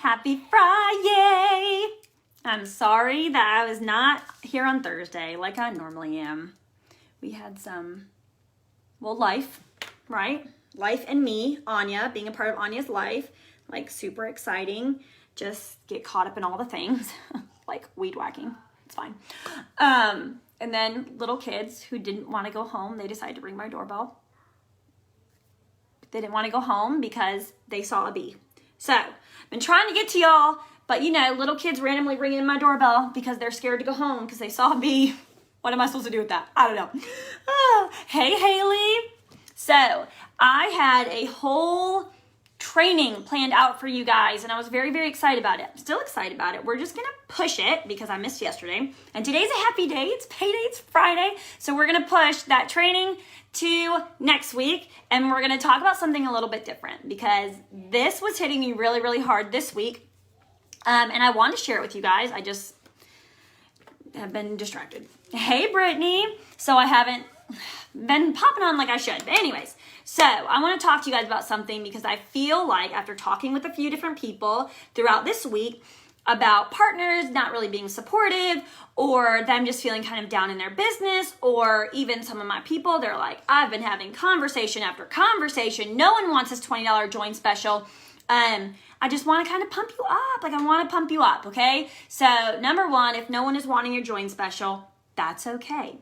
Happy Friday! I'm sorry that I was not here on Thursday like I normally am. We had some, life, right? Life and me, Anya, being a part of Anya's life, like super exciting. Just get caught up in all the things, like weed whacking. It's fine. And then little kids who didn't want to go home, they decided to ring my doorbell. They didn't want to go home because they saw a bee. So, I've been trying to get to y'all, but little kids randomly ringing my doorbell because they're scared to go home because they saw a bee. What am I supposed to do with that? I don't know. Hey, Haley. So, I had a whole training planned out for you guys, and I was very, very excited about it. I'm still excited about it. We're just going to push it because I missed yesterday. And today's a happy day. It's payday. It's Friday. So, we're going to push that training to next week, and we're going to talk about something a little bit different because this was hitting me really, really hard this week. And I want to share it with you guys. I just have been distracted. Hey, Brittany. So I haven't been popping on like I should. But anyways, so I want to talk to you guys about something because I feel like after talking with a few different people throughout this week about partners not really being supportive or them just feeling kind of down in their business, or even some of my people, they're like, I've been having conversation after conversation. No one wants this $20 join special. I just want to kind of pump you up. Like I want to pump you up, okay? So number one, if no one is wanting your join special, that's okay.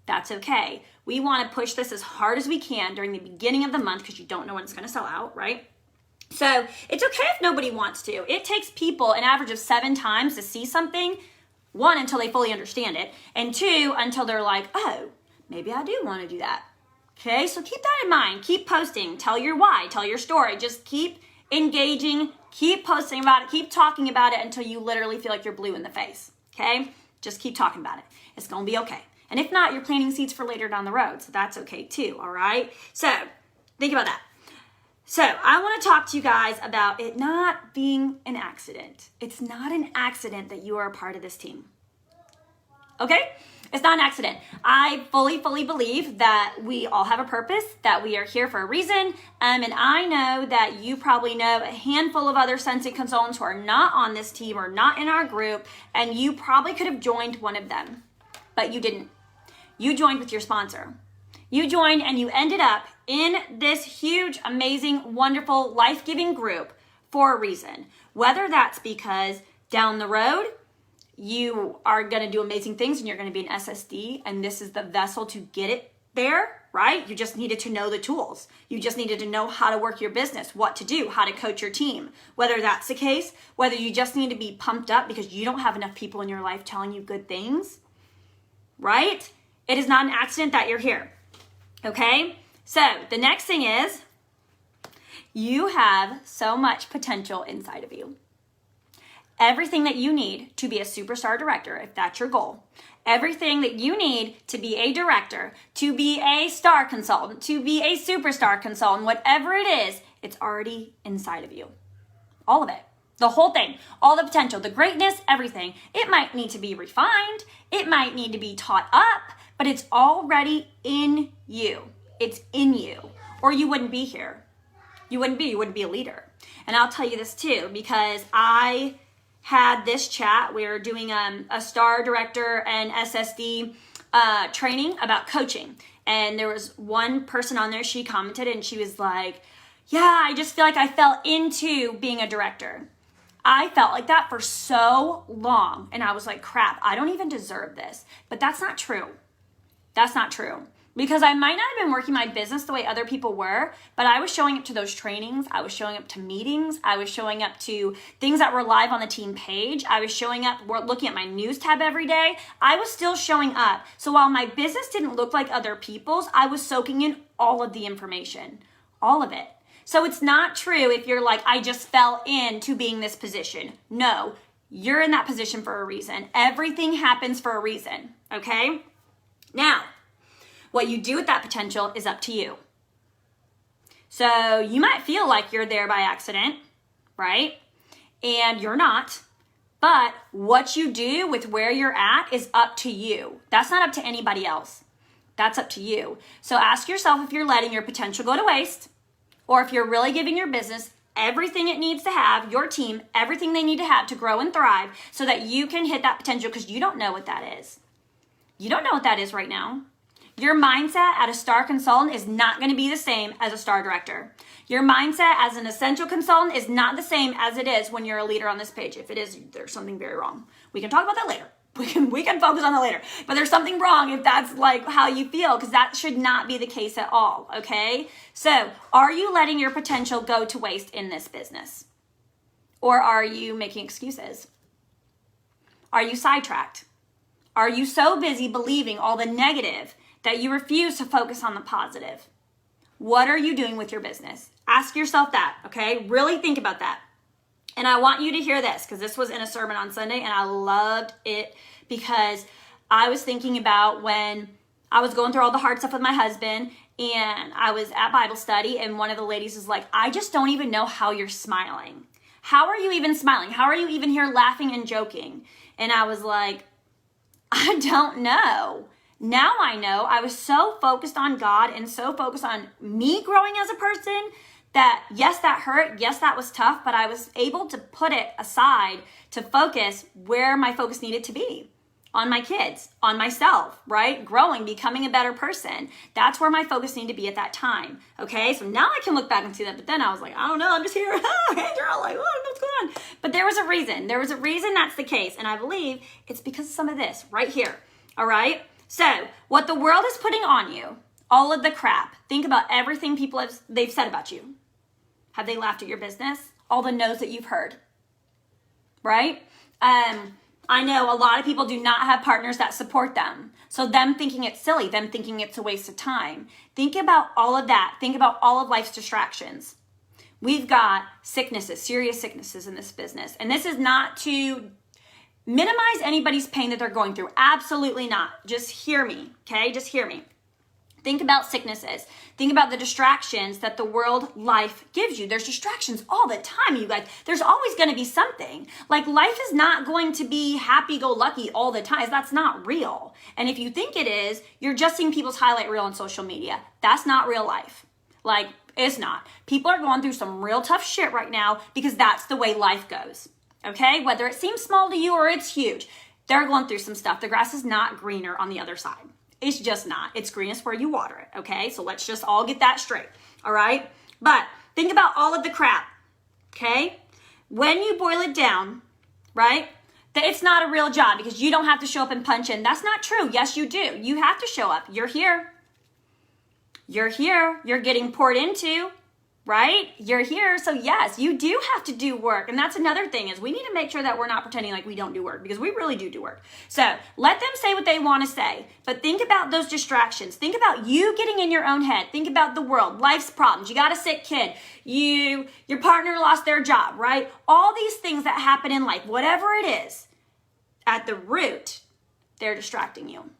That's okay. We want to push this as hard as we can during the beginning of the month because you don't know when it's going to sell out, right? So it's okay if nobody wants to. It takes people an average of 7 times to see something. 1, until they fully understand it. And 2, until they're like, oh, maybe I do want to do that. Okay, so keep that in mind. Keep posting. Tell your why. Tell your story. Just keep engaging. Keep posting about it. Keep talking about it until you literally feel like you're blue in the face. Okay? Just keep talking about it. It's going to be okay. And if not, you're planting seeds for later down the road. So that's okay too. All right? So think about that. So I want to talk to you guys about it not being an accident. It's not an accident that you are a part of this team. Okay? It's not an accident. I fully believe that we all have a purpose, that we are here for a reason. And I know that you probably know a handful of other Sensei consultants who are not on this team or not in our group, and you probably could have joined one of them, but you didn't. You joined with your sponsor. You joined and you ended up in this huge, amazing, wonderful, life-giving group for a reason. Whether that's because down the road, you are going to do amazing things and you're going to be an SSD and this is the vessel to get it there, right? You just needed to know the tools. You just needed to know how to work your business, what to do, how to coach your team. Whether that's the case, whether you just need to be pumped up because you don't have enough people in your life telling you good things, right? It is not an accident that you're here. Okay, so the next thing is you have so much potential inside of you. Everything that you need to be a superstar director, if that's your goal, everything that you need to be a director, to be a star consultant, to be a superstar consultant, whatever it is, it's already inside of you. All of it. The whole thing, all the potential, the greatness, everything. It might need to be refined. It might need to be taught up. But it's already in you. It's in you. Or you wouldn't be here. You wouldn't be a leader. And I'll tell you this too, because I had this chat. We were doing a star director and SSD training about coaching. And there was one person on there, she commented and she was like, yeah, I just feel like I fell into being a director. I felt like that for so long. And I was like, crap, I don't even deserve this. But that's not true. That's not true. Because I might not have been working my business the way other people were, but I was showing up to those trainings. I was showing up to meetings. I was showing up to things that were live on the team page. I was showing up, looking at my news tab every day. I was still showing up. So while my business didn't look like other people's, I was soaking in all of the information, all of it. So it's not true if you're like, I just fell into being this position. No, you're in that position for a reason. Everything happens for a reason, okay? Now, what you do with that potential is up to you. So you might feel like you're there by accident, right? And you're not. But what you do with where you're at is up to you. That's not up to anybody else. That's up to you. So ask yourself if you're letting your potential go to waste, or if you're really giving your business everything it needs to have, your team, everything they need to have to grow and thrive so that you can hit that potential, because you don't know what that is. You don't know what that is right now. Your mindset at a star consultant is not going to be the same as a star director. Your mindset as an essential consultant is not the same as it is when you're a leader on this page. If it is, there's something very wrong. We can talk about that later. We can focus on that later. But there's something wrong if that's like how you feel, because that should not be the case at all, okay? So, are you letting your potential go to waste in this business? Or are you making excuses? Are you sidetracked? Are you so busy believing all the negative that you refuse to focus on the positive? What are you doing with your business? Ask yourself that, okay? Really think about that. And I want you to hear this, because this was in a sermon on Sunday and I loved it, because I was thinking about when I was going through all the hard stuff with my husband and I was at Bible study, and one of the ladies was like, I just don't even know how you're smiling. How are you even smiling? How are you even here laughing and joking? And I was like, I don't know. Now I know. I was so focused on God and so focused on me growing as a person that, yes, that hurt. Yes, that was tough, but I was able to put it aside to focus where my focus needed to be. On my kids, on myself, right? Growing, becoming a better person. That's where my focus needed to be at that time. Okay, so now I can look back and see that, but then I was like, I don't know, I'm just here. Hey, girl, like, oh, what's going on? But there was a reason. There was a reason that's the case, and I believe it's because of some of this right here. All right? So, what the world is putting on you, all of the crap, think about everything they've said about you. Have they laughed at your business? All the no's that you've heard, right? I know a lot of people do not have partners that support them. So them thinking it's silly, them thinking it's a waste of time. Think about all of that. Think about all of life's distractions. We've got sicknesses, serious sicknesses in this business. And this is not to minimize anybody's pain that they're going through. Absolutely not. Just hear me, okay? Just hear me. Think about sicknesses. Think about the distractions that the world life gives you. There's distractions all the time, you guys. There's always going to be something. Like, life is not going to be happy-go-lucky all the time. That's not real. And if you think it is, you're just seeing people's highlight reel on social media. That's not real life. Like, it's not. People are going through some real tough shit right now because that's the way life goes. Okay? Whether it seems small to you or it's huge, they're going through some stuff. The grass is not greener on the other side. It's just not. It's greenest where you water it, okay? So let's just all get that straight, all right? But think about all of the crap, okay? When you boil it down, right, that it's not a real job because you don't have to show up and punch in. That's not true. Yes, you do. You have to show up. You're here. You're here. You're getting poured into, right? You're here. So yes, you do have to do work. And that's another thing, is we need to make sure that we're not pretending like we don't do work, because we really do work. So let them say what they want to say, but think about those distractions. Think about you getting in your own head. Think about the world, life's problems. You got a sick kid. Your partner lost their job, right? All these things that happen in life, whatever it is, at the root, they're distracting you.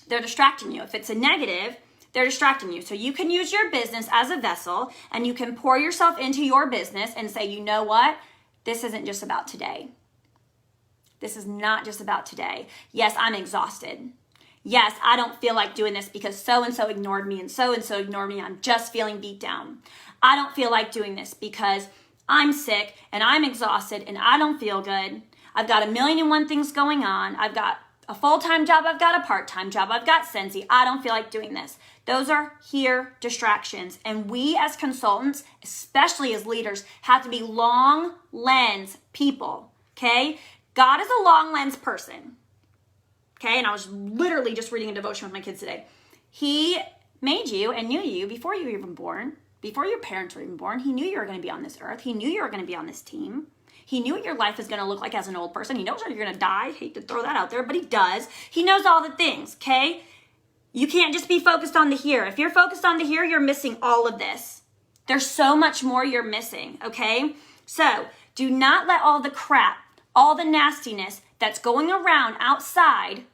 They're distracting you. If it's a negative, they're distracting you. So you can use your business as a vessel, and you can pour yourself into your business and say, you know what? This isn't just about today. This is not just about today. Yes, I'm exhausted. Yes, I don't feel like doing this because so-and-so ignored me and so-and-so ignored me. I'm just feeling beat down. I don't feel like doing this because I'm sick and I'm exhausted and I don't feel good. I've got 1,000,001 things going on. I've got a full-time job. I've got a part-time job. I've got Sensi. I don't feel like doing this. Those are here distractions. And we as consultants, especially as leaders, have to be long lens people, okay? God is a long lens person, okay? And I was literally just reading a devotion with my kids today. He made you and knew you before you were even born, before your parents were even born. He knew you were going to be on this earth. He knew you were going to be on this team. He knew what your life is going to look like as an old person. He knows that you're going to die. I hate to throw that out there, but he does. He knows all the things, okay? You can't just be focused on the here. If you're focused on the here, you're missing all of this. There's so much more you're missing, okay? So do not let all the crap, all the nastiness that's going around outside,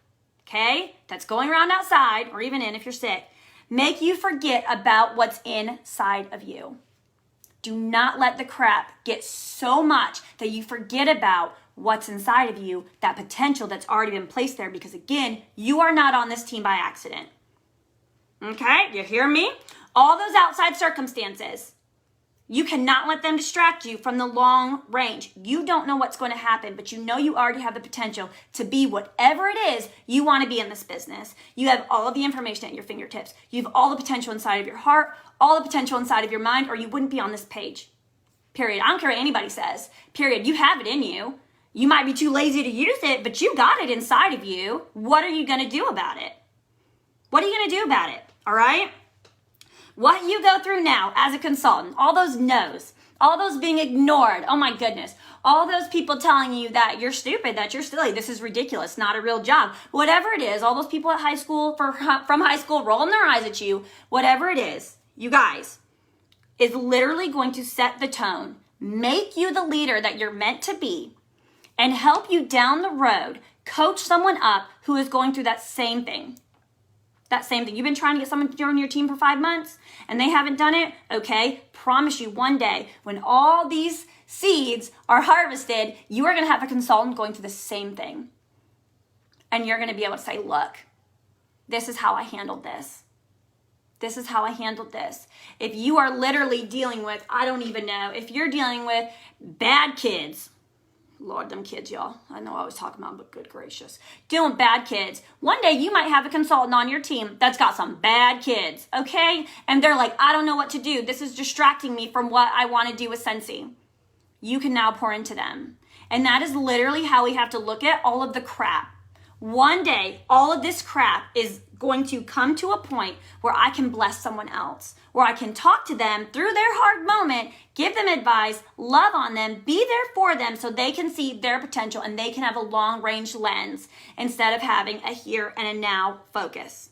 okay? That's going around outside, or even in if you're sick, make you forget about what's inside of you. Do not let the crap get so much that you forget about what's inside of you, that potential that's already been placed there, because again, you are not on this team by accident. Okay, you hear me? All those outside circumstances, You cannot let them distract you from the long range. You don't know what's going to happen, but you know you already have the potential to be whatever it is you want to be in this business. You have all of the information at your fingertips. You have all the potential inside of your heart, all the potential inside of your mind, or you wouldn't be on this page. Period. I don't care what anybody says. Period. You have it in you. You might be too lazy to use it, but you got it inside of you. What are you going to do about it? What are you going to do about it? All right? What you go through now as a consultant, all those no's, all those being ignored, oh my goodness, all those people telling you that you're stupid, that you're silly, this is ridiculous, not a real job, whatever it is, all those people at high school, from high school rolling their eyes at you, whatever it is, you guys, is literally going to set the tone, make you the leader that you're meant to be, and help you down the road, coach someone up who is going through that same thing. That same thing. You've been trying to get someone to join your team for 5 months and they haven't done it? Okay, promise you one day when all these seeds are harvested, you are going to have a consultant going through the same thing. And you're going to be able to say, look, this is how I handled this. This is how I handled this. If you are literally dealing with, I don't even know, if you're dealing with bad kids, Lord, them kids, y'all. I know I was talking about, but good gracious. Dealing with bad kids. One day you might have a consultant on your team that's got some bad kids, okay? And they're like, I don't know what to do. This is distracting me from what I want to do with Scentsy. You can now pour into them. And that is literally how we have to look at all of the crap. One day, all of this crap is going to come to a point where I can bless someone else, where I can talk to them through their hard moment, give them advice, love on them, be there for them so they can see their potential and they can have a long range lens instead of having a here and a now focus.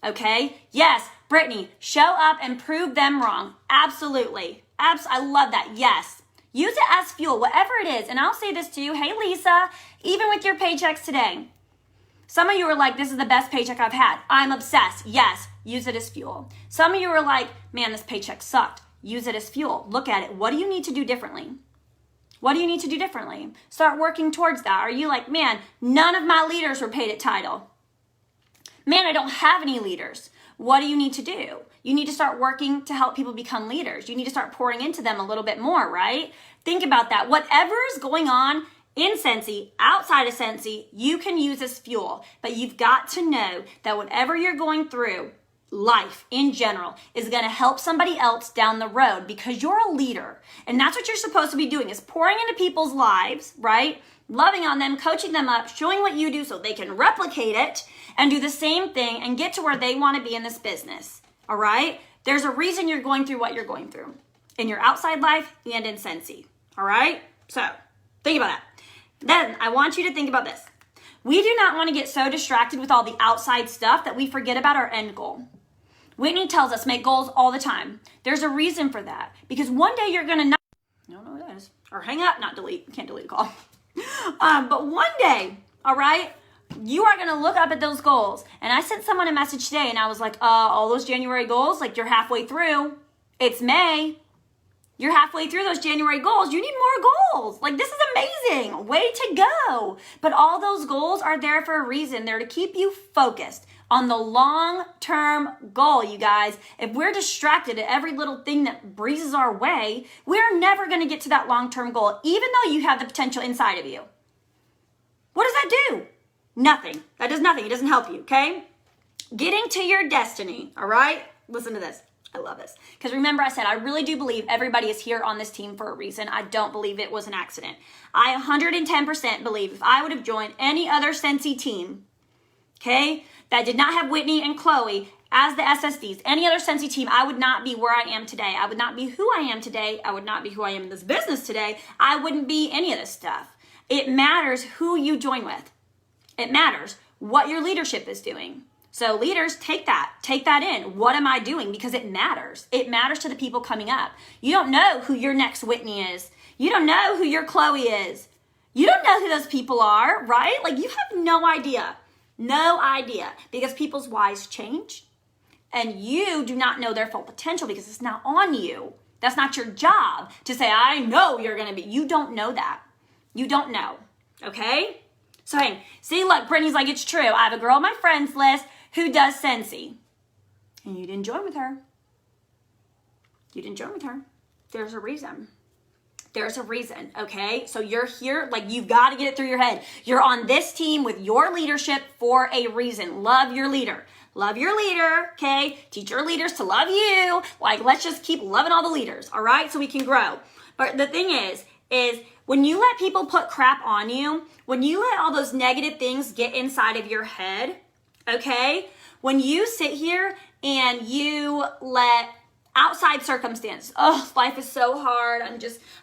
Okay? Yes, Brittany, show up and prove them wrong. Absolutely. I love that. Yes. Use it as fuel, whatever it is. And I'll say this to you. Hey, Lisa, even with your paychecks today, some of you are like, this is the best paycheck I've had. I'm obsessed. Yes, use it as fuel. Some of you are like, man, this paycheck sucked. Use it as fuel. Look at it. What do you need to do differently? What do you need to do differently? Start working towards that. Are you like, man, none of my leaders were paid at Tidal. Man, I don't have any leaders. What do you need to do? You need to start working to help people become leaders. You need to start pouring into them a little bit more, right? Think about that. Whatever is going on in Scentsy, outside of Scentsy, you can use as fuel. But you've got to know that whatever you're going through, life in general, is going to help somebody else down the road because you're a leader. And that's what you're supposed to be doing, is pouring into people's lives, right? Loving on them, coaching them up, showing what you do so they can replicate it and do the same thing and get to where they want to be in this business. All right? There's a reason you're going through what you're going through in your outside life and in Scentsy. All right? So think about that. Then I want you to think about this. We do not want to get so distracted with all the outside stuff that we forget about our end goal. Whitney tells us make goals all the time. There's a reason for that. Because one day you're going to not, I don't know what that is, or hang up, not delete. Can't delete a call. But one day, all right, you are going to look up at those goals. And I sent someone a message today and I was like, all those January goals, like you're halfway through. It's May. You're halfway through those January goals. You need more goals. Like, this is amazing. Way to go. But all those goals are there for a reason. They're to keep you focused on the long-term goal, you guys. If we're distracted at every little thing that breezes our way, we're never going to get to that long-term goal, even though you have the potential inside of you. What does that do? Nothing. That does nothing. It doesn't help you, okay? Getting to your destiny, all right? Listen to this. I love this. Because remember I said, I really do believe everybody is here on this team for a reason. I don't believe it was an accident. I 110% believe if I would have joined any other Scentsy team, okay, that did not have Whitney and Chloe as the SSDs, any other Scentsy team, I would not be where I am today. I would not be who I am today. I would not be who I am in this business today. I wouldn't be any of this stuff. It matters who you join with. It matters what your leadership is doing. So leaders, take that in. What am I doing? Because it matters. It matters to the people coming up. You don't know who your next Whitney is. You don't know who your Chloe is. You don't know who those people are, right? Like, you have no idea. No idea. Because people's whys change. And you do not know their full potential because it's not on you. That's not your job to say, I know you're going to be. You don't know that. You don't know. Okay? So, hey, see, look, Brittany's like, it's true. I have a girl on my friends list who does Scentsy. And you didn't join with her. You didn't join with her. There's a reason. There's a reason, okay? So you're here, like you've got to get it through your head. You're on this team with your leadership for a reason. Love your leader. Love your leader, okay? Teach your leaders to love you. Like, let's just keep loving all the leaders, all right? So we can grow. But the thing is when you let people put crap on you, when you let all those negative things get inside of your head, okay? When you sit here and you let outside circumstance, oh, life is so hard,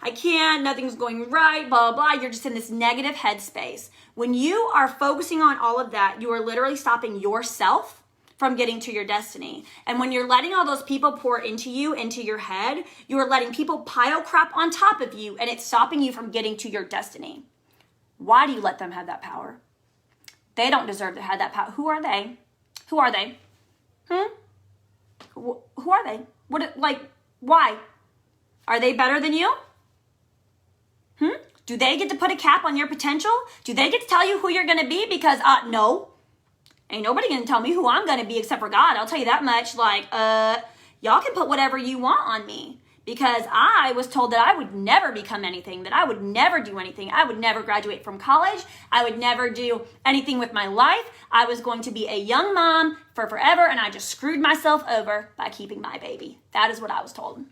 I can't, nothing's going right, blah, blah, you're just in this negative headspace. When you are focusing on all of that, you are literally stopping yourself from getting to your destiny. And when you're letting all those people pour into you, into your head, you are letting people pile crap on top of you, and it's stopping you from getting to your destiny. Why do you let them have that power? They don't deserve to have that power. Who are they? Who are they? Who are they? Why? Are they better than you? Do they get to put a cap on your potential? Do they get to tell you who you're going to be? Because, no. Ain't nobody going to tell me who I'm going to be except for God. I'll tell you that much. Y'all can put whatever you want on me. Because I was told that I would never become anything, that I would never do anything. I would never graduate from college. I would never do anything with my life. I was going to be a young mom for forever, and I just screwed myself over by keeping my baby. That is what I was told.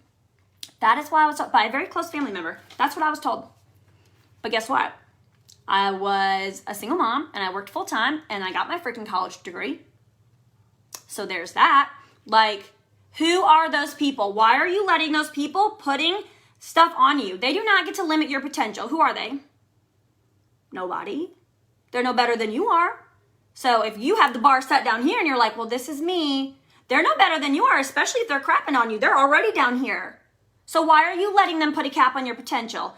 That is what I was told by a very close family member. That's what I was told. But guess what? I was a single mom, and I worked full time, and I got my freaking college degree. So there's that. Who are those people? Why are you letting those people putting stuff on you? They do not get to limit your potential. Who are they? Nobody. They're no better than you are. So if you have the bar set down here and you're like, well, this is me, they're no better than you are, especially if they're crapping on you. They're already down here. So why are you letting them put a cap on your potential?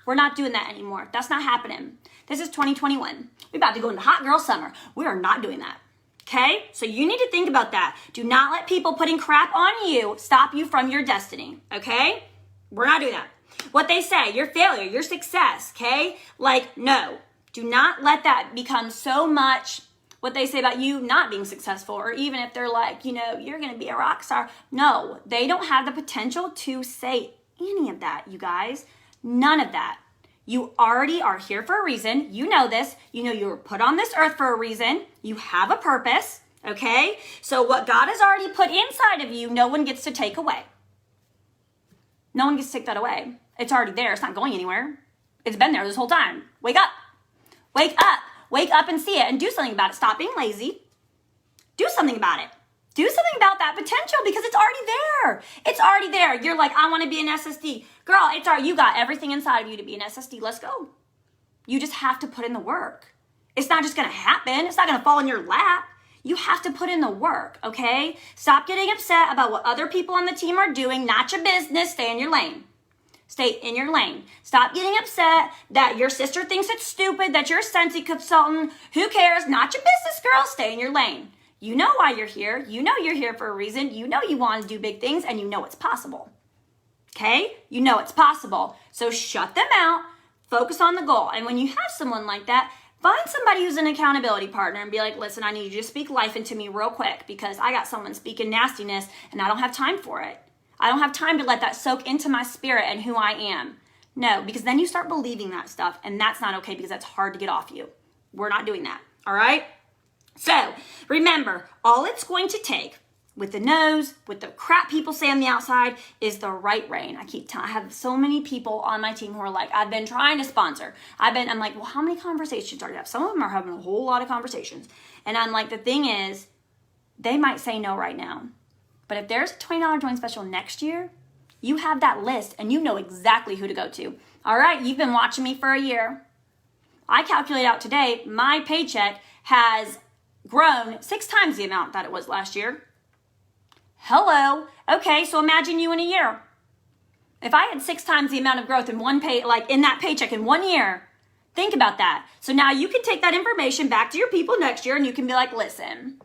We're not doing that anymore. That's not happening. This is 2021. We're about to go into hot girl summer. We are not doing that. Okay? So you need to think about that. Do not let people putting crap on you stop you from your destiny. Okay? We're not doing that. What they say, your failure, your success, okay? No. Do not let that become so much what they say about you not being successful, or even if they're you're going to be a rock star. No, they don't have the potential to say any of that, you guys. None of that. You already are here for a reason. You know this. You know you were put on this earth for a reason. You have a purpose, okay? So what God has already put inside of you, no one gets to take away. No one gets to take that away. It's already there. It's not going anywhere. It's been there this whole time. Wake up. Wake up. Wake up and see it and do something about it. Stop being lazy. Do something about it. Do something about that potential because it's already there. It's already there. You're like, I want to be an SSD. Girl, you got everything inside of you to be an SSD. Let's go. You just have to put in the work. It's not just going to happen. It's not going to fall in your lap. You have to put in the work, okay? Stop getting upset about what other people on the team are doing. Not your business. Stay in your lane. Stay in your lane. Stop getting upset that your sister thinks it's stupid, that you're a Scentsy consultant. Who cares? Not your business, girl. Stay in your lane. You know why you're here. You know you're here for a reason. You know you want to do big things, and you know it's possible. Okay? You know it's possible. So shut them out. Focus on the goal. And when you have someone like that, find somebody who's an accountability partner and be like, listen, I need you to speak life into me real quick because I got someone speaking nastiness and I don't have time for it. I don't have time to let that soak into my spirit and who I am. No, because then you start believing that stuff, and that's not okay because that's hard to get off you. We're not doing that. All right? So remember, all it's going to take with the no's, with the crap people say on the outside, is the right rein. I have so many people on my team who are like, I've been trying to sponsor. I'm like, well, how many conversations are you having? Some of them are having a whole lot of conversations. And I'm like, the thing is, they might say no right now. But if there's a $20 join special next year, you have that list and you know exactly who to go to. All right, you've been watching me for a year. I calculate out today, my paycheck has grown 6 times the amount that it was last year. Hello. Okay, so imagine you in a year. If I had 6 times the amount of growth in in that paycheck in 1 year, think about that. So now you can take that information back to your people next year and you can be like, listen,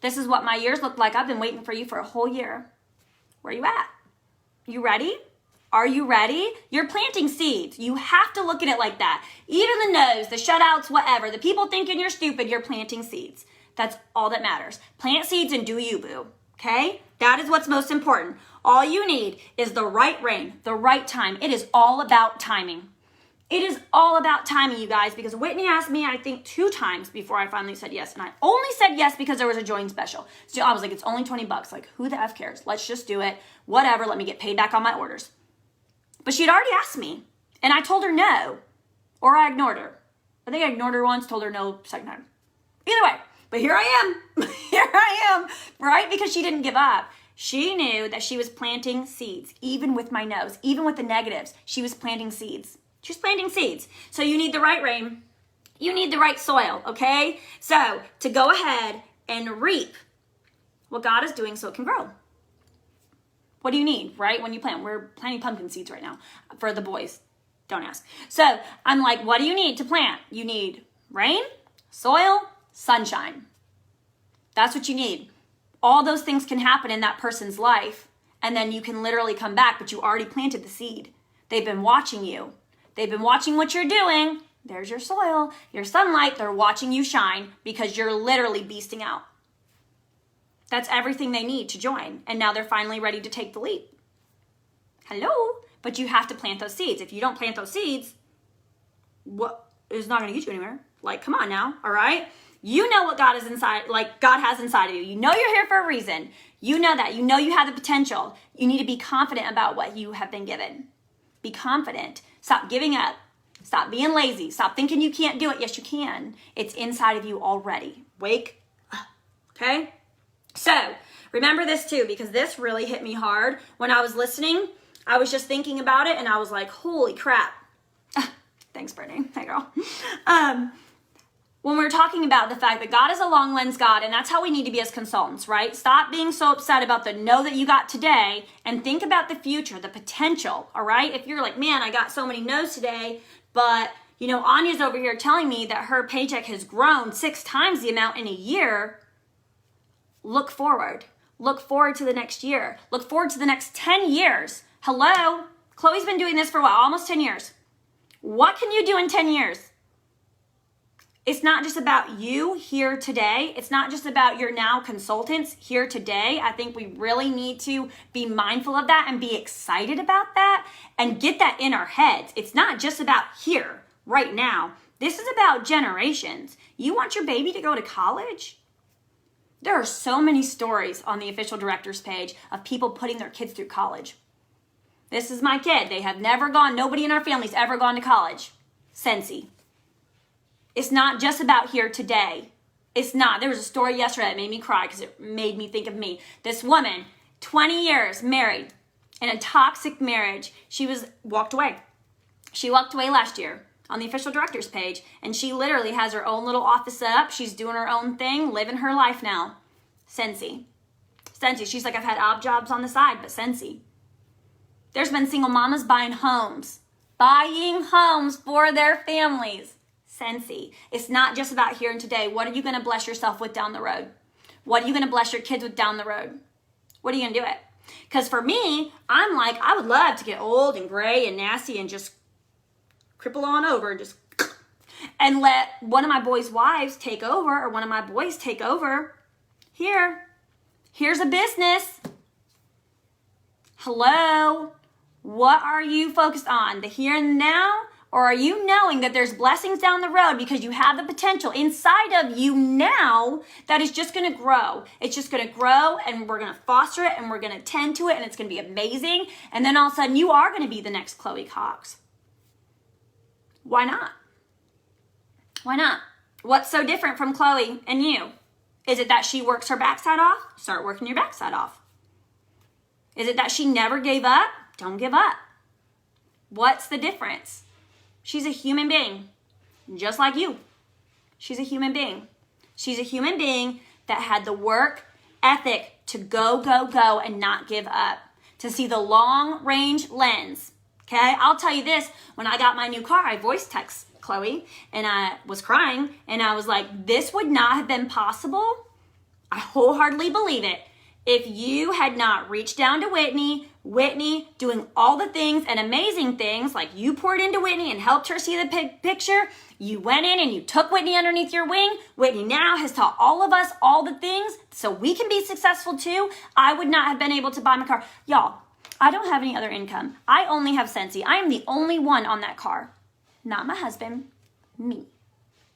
this is what my years look like. I've been waiting for you for a whole year. Where are you at? You ready? Are you ready? You're planting seeds. You have to look at it like that. Even the no's, the shutouts, whatever, the people thinking you're stupid, you're planting seeds. That's all that matters. Plant seeds and do you, boo. Okay? That is what's most important. All you need is the right rain, the right time. It is all about timing. It is all about timing, you guys, because Whitney asked me, I think 2 times before I finally said yes. And I only said yes because there was a join special. So I was like, it's only $20. Like, who the F cares? Let's just do it. Whatever. Let me get paid back on my orders. But she'd already asked me. And I told her no. Or I ignored her. I think I ignored her once, told her no second time. Either way. But here I am. Here I am. Right? Because she didn't give up. She knew that she was planting seeds. Even with my no's. Even with the negatives. She was planting seeds. She's planting seeds. So you need the right rain. You need the right soil, okay? So to go ahead and reap what God is doing so it can grow. What do you need, right? When you plant, we're planting pumpkin seeds right now for the boys. Don't ask. So I'm like, what do you need to plant? You need rain, soil, sunshine. That's what you need. All those things can happen in that person's life. And then you can literally come back, but you already planted the seed. They've been watching you. They've been watching what you're doing. There's your soil, your sunlight. They're watching you shine because you're literally beasting out. That's everything they need to join. And now they're finally ready to take the leap. Hello? But you have to plant those seeds. If you don't plant those seeds, what is not going to get you anywhere? Like, come on now, all right? You know what God is inside, like God has inside of you. You know you're here for a reason. You know that. You know you have the potential. You need to be confident about what you have been given. Be confident. Stop giving up. Stop being lazy. Stop thinking you can't do it. Yes, you can. It's inside of you already. Wake up. Okay? So, remember this too, because this really hit me hard. When I was listening, I was just thinking about it and I was like, holy crap. Thanks, Brittany. Hey, girl. When we're talking about the fact that God is a long lens God, and that's how we need to be as consultants, right? Stop being so upset about the no that you got today and think about the future, the potential, all right? If you're like, man, I got so many no's today, but, you know, Anya's over here telling me that her paycheck has grown 6 times the amount in a year. Look forward. Look forward to the next year. Look forward to the next 10 years. Hello? Chloe's been doing this for what? Almost 10 years. What can you do in 10 years? It's not just about you here today. It's not just about your now consultants here today. I think we really need to be mindful of that and be excited about that and get that in our heads. It's not just about here, right now. This is about generations. You want your baby to go to college? There are so many stories on the official directors page of people putting their kids through college. This is my kid. They have never gone, nobody in our family's ever gone to college. Sensi. It's not just about here today. It's not. There was a story yesterday that made me cry because it made me think of me. This woman, 20 years married in a toxic marriage. She walked away. She walked away last year on the official directors page, and she literally has her own little office set up. She's doing her own thing, living her life now. Sensi. She's like, I've had odd jobs on the side, but Sensi. There's been single mamas buying homes for their families. Sensi. It's not just about here and today. What are you going to bless yourself with down the road? What are you going to bless your kids with down the road? What are you going to do it? Because for me, I'm like, I would love to get old and gray and nasty and just cripple on over and let one of my boys' wives take over or one of my boys take over. Here's a business. Hello? What are you focused on? The here and now? Or are you knowing that there's blessings down the road because you have the potential inside of you now that is just going to grow? It's just going to grow and we're going to foster it and we're going to tend to it and it's going to be amazing. And then all of a sudden you are going to be the next Chloe Cox. Why not? Why not? What's so different from Chloe and you? Is it that she works her backside off? Start working your backside off. Is it that she never gave up? Don't give up. What's the difference? She's a human being, just like you. She's a human being. She's a human being that had the work ethic to go, and not give up. To see the long range lens. Okay, I'll tell you this. When I got my new car, I voice text Chloe and I was crying and I was like, this would not have been possible. I wholeheartedly believe it. If you had not reached down to Whitney, Whitney doing all the things and amazing things, like you poured into Whitney and helped her see the picture. You went in and you took Whitney underneath your wing. Whitney now has taught all of us all the things so we can be successful too. I would not have been able to buy my car. Y'all, I don't have any other income. I only have Scentsy. I am the only one on that car. Not my husband, me.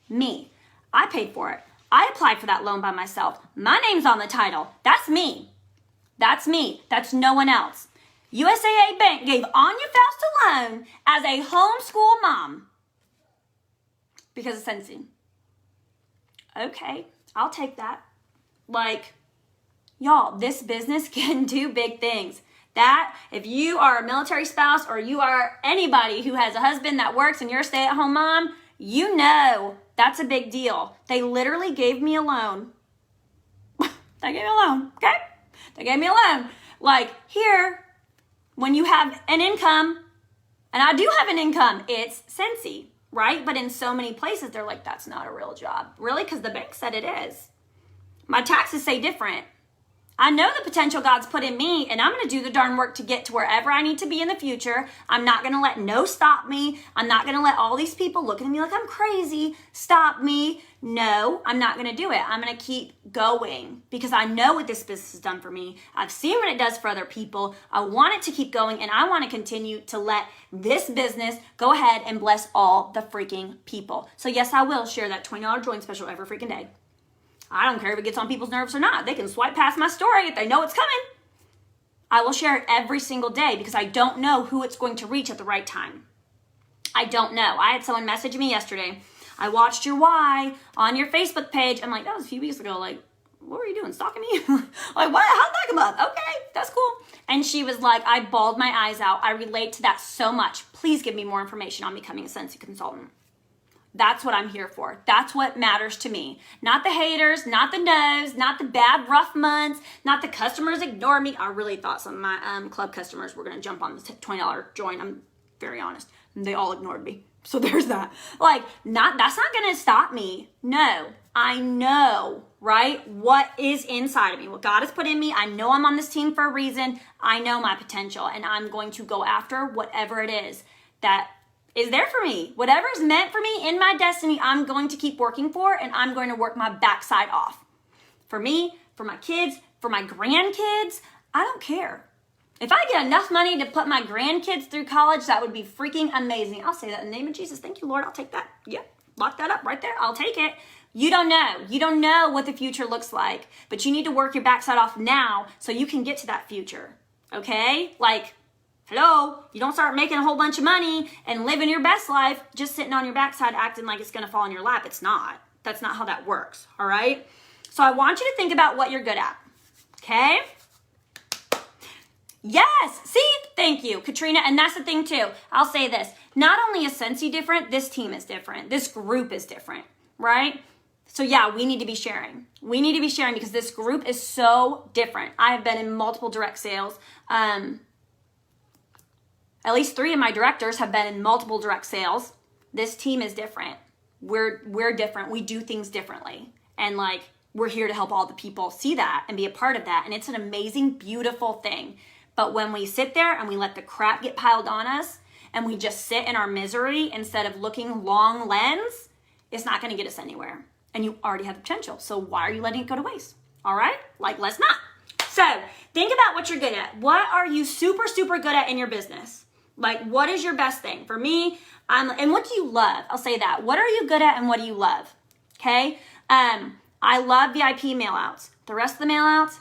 Me. I paid for it. I applied for that loan by myself. My name's on the title. That's me. That's me. That's no one else. USAA Bank gave Anya Faust a loan as a homeschool mom because of Scentsy. Okay, I'll take that. Like, y'all, this business can do big things. That, if you are a military spouse or you are anybody who has a husband that works and you're a stay-at-home mom, you know that's a big deal. They literally gave me a loan. They gave me a loan, okay? They gave me a loan. Like, here, when you have an income, and I do have an income, it's Scentsy, right? But in so many places, they're like, that's not a real job. Really? Because the bank said it is. My taxes say different. I know the potential God's put in me, and I'm going to do the darn work to get to wherever I need to be in the future. I'm not going to let no stop me. I'm not going to let all these people looking at me like I'm crazy stop me. No, I'm not going to do it. I'm going to keep going because I know what this business has done for me. I've seen what it does for other people. I want it to keep going, and I want to continue to let this business go ahead and bless all the freaking people. So yes, I will share that $20 join special every freaking day. I don't care if it gets on people's nerves or not. They can swipe past my story if they know it's coming. I will share it every single day because I don't know who it's going to reach at the right time. I don't know. I had someone message me yesterday. I watched your why on your Facebook page. I'm like, that was a few weeks ago. Like, what were you doing? Stalking me? Like, what? How'd that come up? Okay, that's cool. And she was like, I bawled my eyes out. I relate to that so much. Please give me more information on becoming a Scentsy consultant. That's what I'm here for. That's what matters to me. Not the haters, not the no's, not the bad, rough months, not the customers ignore me. I really thought some of my club customers were going to jump on this $20 join. I'm very honest. They all ignored me. So there's that. Like, that's not going to stop me. No, I know, right, what is inside of me, what God has put in me. I know I'm on this team for a reason. I know my potential, and I'm going to go after whatever it is that is there for me. Whatever is meant for me in my destiny, I'm going to keep working for, and I'm going to work my backside off. For me, for my kids, for my grandkids, I don't care. If I get enough money to put my grandkids through college, that would be freaking amazing. I'll say that in the name of Jesus. Thank you, Lord. I'll take that. Yep. Lock that up right there. I'll take it. You don't know. You don't know what the future looks like, but you need to work your backside off now so you can get to that future. Okay? Like, hello, you don't start making a whole bunch of money and living your best life just sitting on your backside acting like it's going to fall in your lap. It's not. That's not how that works, all right? So I want you to think about what you're good at, okay? Yes, see? Thank you, Katrina. And that's the thing too. I'll say this. Not only is Scentsy different, this team is different. This group is different, right? So yeah, we need to be sharing. We need to be sharing because this group is so different. I have been in multiple direct sales. At least 3 of my directors have been in multiple direct sales. This team is different. We're different. We do things differently. And like, we're here to help all the people see that and be a part of that. And it's an amazing, beautiful thing. But when we sit there and we let the crap get piled on us and we just sit in our misery instead of looking long lens, it's not going to get us anywhere. And you already have the potential. So why are you letting it go to waste? All right? Like, let's not. So think about what you're good at. What are you super, super good at in your business? Like, what is your best thing? For me, and what do you love? I'll say that. What are you good at and what do you love? Okay? I love VIP mail outs. The rest of the mail outs,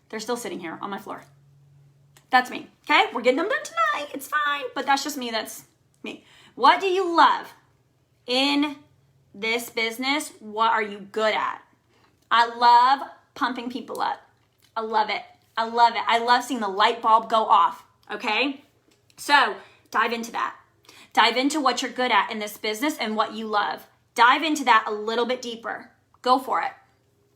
they're still sitting here on my floor. That's me. Okay? We're getting them done tonight. It's fine. But that's just me. That's me. What do you love in this business? What are you good at? I love pumping people up. I love it. I love it. I love seeing the light bulb go off. Okay? So dive into that. Dive into what you're good at in this business and what you love. Dive into that a little bit deeper. Go for it.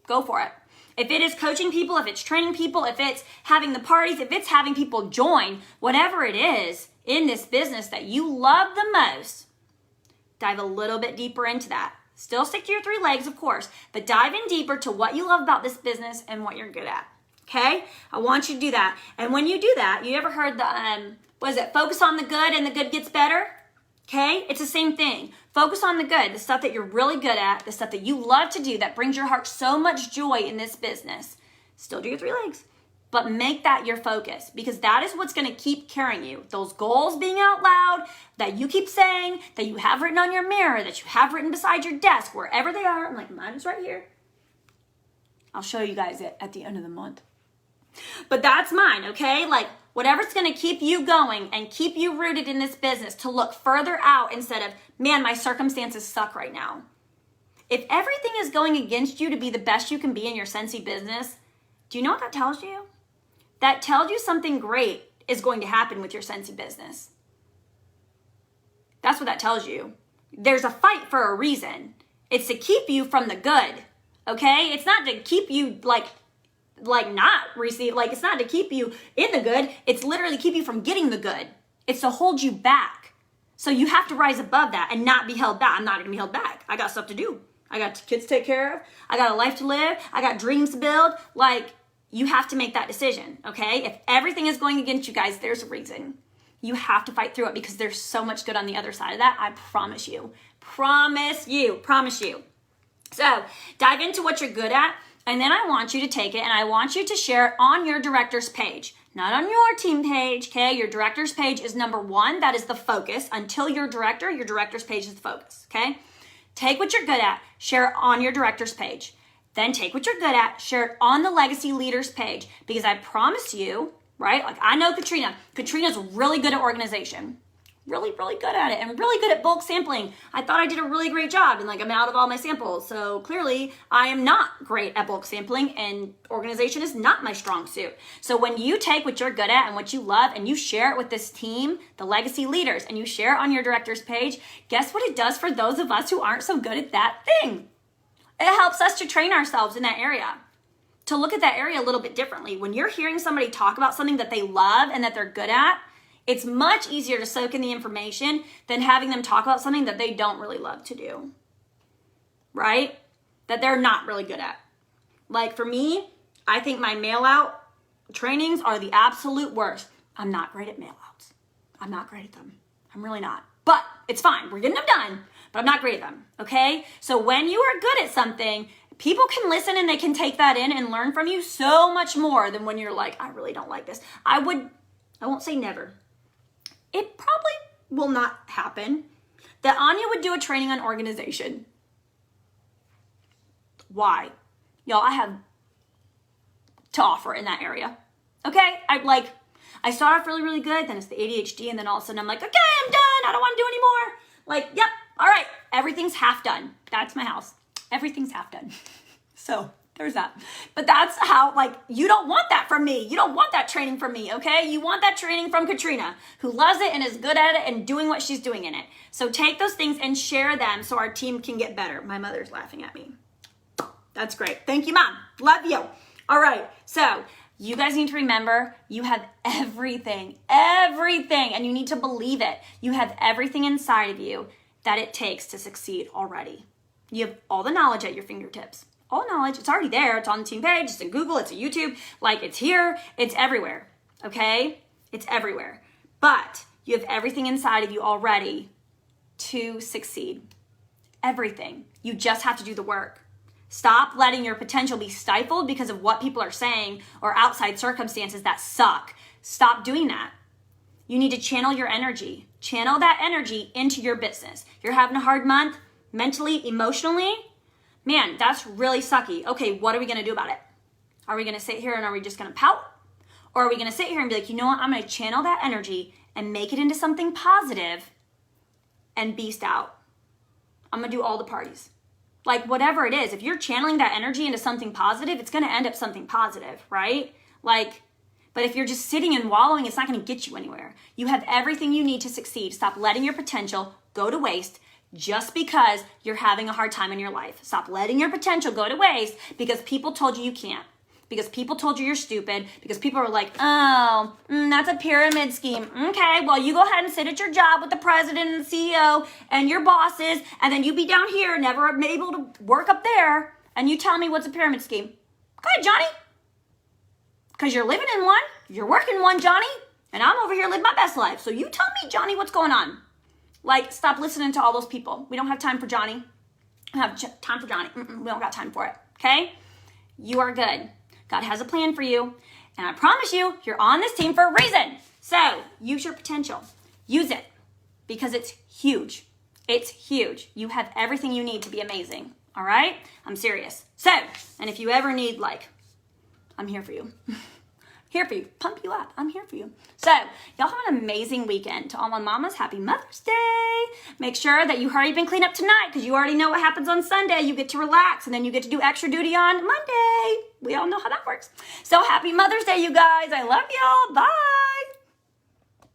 Go for it. If it is coaching people, if it's training people, if it's having the parties, if it's having people join, whatever it is in this business that you love the most, dive a little bit deeper into that. Still stick to your 3 legs, of course, but dive in deeper to what you love about this business and what you're good at. Okay? I want you to do that. And when you do that, you ever heard the, focus on the good and the good gets better? Okay? It's the same thing. Focus on the good, the stuff that you're really good at, the stuff that you love to do that brings your heart so much joy in this business. Still do your 3 legs, but make that your focus, because that is what's going to keep carrying you. Those goals being out loud that you keep saying, that you have written on your mirror, that you have written beside your desk, wherever they are. I'm like, mine is right here. I'll show you guys it at the end of the month. But that's mine, okay? Like, whatever's going to keep you going and keep you rooted in this business, to look further out instead of, man, my circumstances suck right now. If everything is going against you to be the best you can be in your Scentsy business, do you know what that tells you? That tells you something great is going to happen with your Scentsy business. That's what that tells you. There's a fight for a reason. It's to keep you from the good, okay? It's not to keep you like not receive, like it's not to keep you in the good. It's literally keep you from getting the good. It's to hold you back. So you have to rise above that and not be held back. I'm not going to be held back. I got stuff to do. I got kids to take care of. I got a life to live. I got dreams to build. Like, you have to make that decision, okay? If everything is going against you guys, there's a reason. You have to fight through it, because there's so much good on the other side of that. I promise you. Promise you. Promise you. So dive into what you're good at, and then I want you to take it and I want you to share it on your director's page. Not on your team page, okay? Your director's page is number 1. That is the focus. Until your director's page is the focus, okay? Take what you're good at, share it on your director's page. Then take what you're good at, share it on the Legacy Leaders page. Because I promise you, right? Like, I know Katrina. Katrina's really good at organization. Really, really good at it, and really good at bulk sampling. I thought I did a really great job, and like, I'm out of all my samples. So clearly I am not great at bulk sampling, and organization is not my strong suit. So when you take what you're good at and what you love and you share it with this team, the Legacy Leaders, and you share it on your director's page, guess what it does for those of us who aren't so good at that thing? It helps us to train ourselves in that area, to look at that area a little bit differently. When you're hearing somebody talk about something that they love and that they're good at, it's much easier to soak in the information than having them talk about something that they don't really love to do, right? That they're not really good at. Like, for me, I think my mail-out trainings are the absolute worst. I'm not great at mail-outs. I'm not great at them. I'm really not. But it's fine. We're getting them done. But I'm not great at them, okay? So when you are good at something, people can listen and they can take that in and learn from you so much more than when you're like, I really don't like this. I won't say never. It probably will not happen that Anya would do a training on organization. Why? Y'all, I have to offer in that area, okay? I start off really, really good, then it's the ADHD, and then all of a sudden I'm like, okay, I'm done. I don't want to do anymore. Like, yep, all right, everything's half done. That's my house. Everything's half done. So there's that. But that's how, like, you don't want that from me. You don't want that training from me, okay? You want that training from Katrina, who loves it and is good at it and doing what she's doing in it. So take those things and share them so our team can get better. My mother's laughing at me. That's great. Thank you, Mom. Love you. All right, so you guys need to remember you have everything, and you need to believe it. You have everything inside of you that it takes to succeed already. You have all the knowledge at your fingertips. All knowledge, it's already there. It's on the team page, it's in Google, it's in YouTube. Like, it's here, it's everywhere, okay? It's everywhere. But you have everything inside of you already to succeed. Everything. You just have to do the work. Stop letting your potential be stifled because of what people are saying or outside circumstances that suck. Stop doing that. You need to channel your energy. Channel that energy into your business. You're having a hard month, mentally, emotionally. Man, that's really sucky. Okay, what are we going to do about it? Are we going to sit here and are we just going to pout? Or are we going to sit here and be like, you know what? I'm going to channel that energy and make it into something positive and beast out. I'm going to do all the parties. Like, whatever it is, if you're channeling that energy into something positive, it's going to end up something positive, right? Like, but if you're just sitting and wallowing, it's not going to get you anywhere. You have everything you need to succeed. Stop letting your potential go to waste just because you're having a hard time in your life. Stop letting your potential go to waste because people told you can't. Because people told you you're stupid. Because people are like, oh, that's a pyramid scheme. Okay, well, you go ahead and sit at your job with the president and the CEO and your bosses, and then you be down here, never able to work up there, and you tell me what's a pyramid scheme. Go ahead, Johnny. Because you're living in one, you're working one, Johnny, and I'm over here living my best life. So you tell me, Johnny, what's going on? Like, stop listening to all those people. We don't have time for Johnny. We don't have time for Johnny. We don't got time for it, okay? You are good. God has a plan for you, and I promise you, you're on this team for a reason. So use your potential. Use it, because it's huge. It's huge. You have everything you need to be amazing, all right? I'm serious. So, and if you ever need, like, I'm here for you. Here for you. Pump you up. I'm here for you. So, y'all have an amazing weekend. To all my mamas, happy Mother's Day. Make sure that you hurry up and clean up tonight, because you already know what happens on Sunday. You get to relax, and then you get to do extra duty on Monday. We all know how that works. So, happy Mother's Day, you guys. I love y'all. Bye.